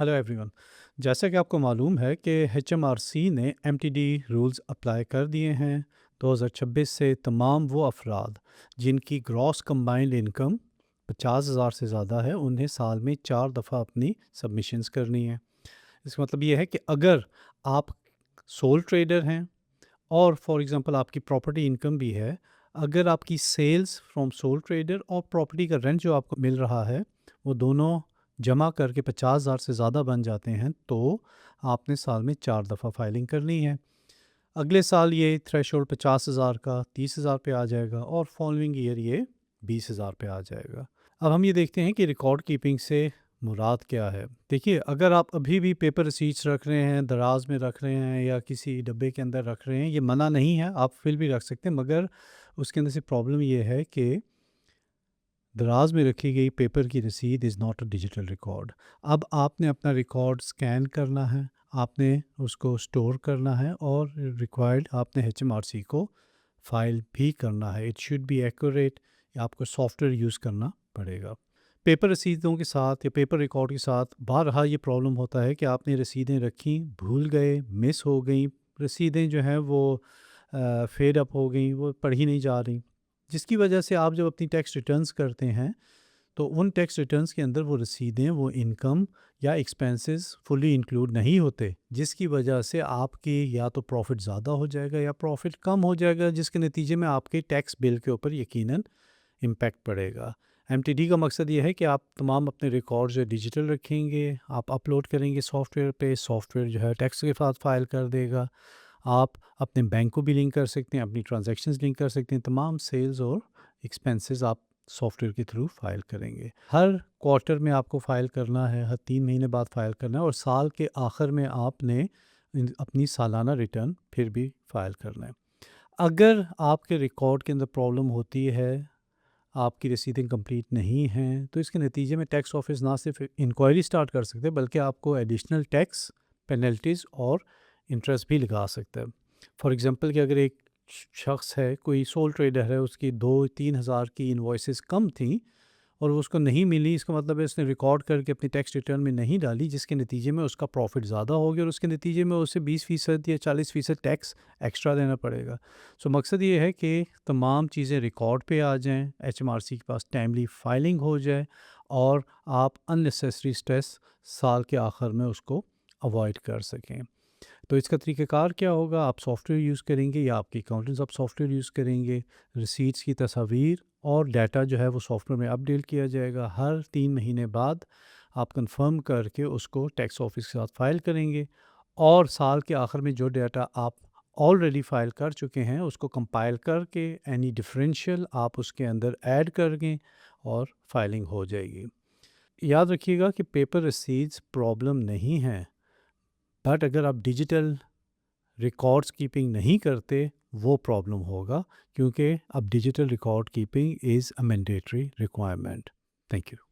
Hello everyone. जैसा कि आपको मालूम है कि एचएमआरसी ने एमटीडी रूल्स अप्लाई कर दिए हैं। 2026 से तमाम वो अफराद जिनकी ग्रॉस कंबाइंड इनकम 50,000 से ज़्यादा है, उन्हें साल में 4 दफ़ा अपनी सबमिशंस करनी है। इसका मतलब ये है कि अगर आप सोल ट्रेडर हैं और फॉर एग्जांपल आपकी प्रॉपर्टी इनकम भी है, अगर आपकी सेल्स फ्रॉम सोल ट्रेडर और प्रॉपर्टी का रेंट जो आपको मिल रहा है वो दोनों जमा करके 50,000 से ज़्यादा बन जाते हैं, तो आपने साल में 4 दफ़ा फाइलिंग करनी है। अगले साल ये थ्रेशोल्ड 50,000 का 30,000 पे आ जाएगा और फॉलोइंग ईयर ये 20,000 पे आ जाएगा। अब हम ये देखते हैं कि रिकॉर्ड कीपिंग से मुराद क्या है। देखिए, अगर आप अभी भी पेपर रसीट्स रख रहे हैं, दराज में रख रहे हैं या किसी डब्बे के अंदर रख रहे हैं, ये मना नहीं है, आप फिर भी रख सकते हैं, मगर उसके अंदर से प्रॉब्लम ये है कि दराज में रखी गई पेपर की रसीद is not a digital record. अब आपने अपना रिकॉर्ड स्कैन करना है, आपने उसको स्टोर करना है और रिक्वायर्ड आपने एचएमआरसी को फाइल भी करना है। It should be accurate. आपको सॉफ्टवेयर यूज़ करना पड़ेगा। पेपर रसीदों के साथ या पेपर रिकॉर्ड के साथ बारहा ये प्रॉब्लम होता है कि आपने रसीदें रखी, भूल गए, मिस हो गई, रसीदें जो हैं वो फेड अप हो गई, वो पढ़ी नहीं जा रही, जिसकी वजह से आप जब अपनी टैक्स रिटर्न्स करते हैं तो उन टैक्स रिटर्न्स के अंदर वो रसीदें, वो इनकम या एक्सपेंसेस फुली इंक्लूड नहीं होते, जिसकी वजह से आपकी या तो प्रॉफिट ज़्यादा हो जाएगा या प्रॉफिट कम हो जाएगा, जिसके नतीजे में आपके टैक्स बिल के ऊपर यकीनन इम्पैक्ट पड़ेगा। एमटीडी का मकसद ये है कि आप तमाम अपने रिकॉर्ड्स जो डिजिटल रखेंगे, आप अपलोड करेंगे सॉफ्टवेयर पे, सॉफ्टवेयर जो है टैक्स के साथ फाइल कर देगा। आप अपने बैंक को भी लिंक कर सकते हैं, अपनी ट्रांजैक्शंस लिंक कर सकते हैं, तमाम सेल्स और एक्सपेंसेस आप सॉफ्टवेयर के थ्रू फाइल करेंगे। हर क्वार्टर में आपको फ़ाइल करना है, हर 3 महीने बाद फ़ाइल करना है और साल के आखिर में आपने अपनी सालाना रिटर्न फिर भी फ़ाइल करना है। अगर आपके रिकॉर्ड के अंदर प्रॉब्लम होती है, आपकी रसीदें कंप्लीट नहीं हैं, तो इसके नतीजे में टैक्स ऑफिस ना सिर्फ इंक्वायरी स्टार्ट कर सकते हैं, बल्कि आपको एडिशनल टैक्स पेनल्टीज़ और इंटरेस्ट भी लगा सकता है। फॉर एग्जांपल कि अगर एक शख्स है, कोई सोल ट्रेडर है, उसकी 2-3 हज़ार की इन्वॉइसेस कम थी और वो उसको नहीं मिली, इसका मतलब है उसने रिकॉर्ड करके अपनी टैक्स रिटर्न में नहीं डाली, जिसके नतीजे में उसका प्रॉफिट ज़्यादा हो गया और उसके नतीजे में उसे 20% या 40% टैक्स एक्स्ट्रा देना पड़ेगा। सो मकसद ये है कि तमाम चीज़ें रिकॉर्ड पे आ जाएं, एचएमआरसी के पास टाइमली फाइलिंग हो जाए और आप अननेसेसरी स्ट्रेस साल के आखिर में उसको अवॉइड कर सकें। तो इसका तरीक़ाकार क्या होगा? आप सॉफ्टवेयर यूज़ करेंगे या आपके अकाउंटेंट्स आप सॉफ्टवेयर यूज़ करेंगे। रिसीट्स की तस्वीर और डाटा जो है वो सॉफ्टवेयर में अपडेट किया जाएगा। हर 3 महीने बाद आप कंफर्म करके उसको टैक्स ऑफिस के साथ फ़ाइल करेंगे और साल के आखिर में जो डाटा आप ऑलरेडी फ़ाइल कर चुके हैं उसको कंपाइल करके एनी डिफरेंशियल आप उसके अंदर ऐड करेंगे और फाइलिंग हो जाएगी। याद रखिएगा कि पेपर रसीट्स प्रॉब्लम नहीं है, बट अगर आप डिजिटल रिकॉर्ड्स कीपिंग नहीं करते वो प्रॉब्लम होगा, क्योंकि अब digital record keeping is a mandatory requirement. Thank you.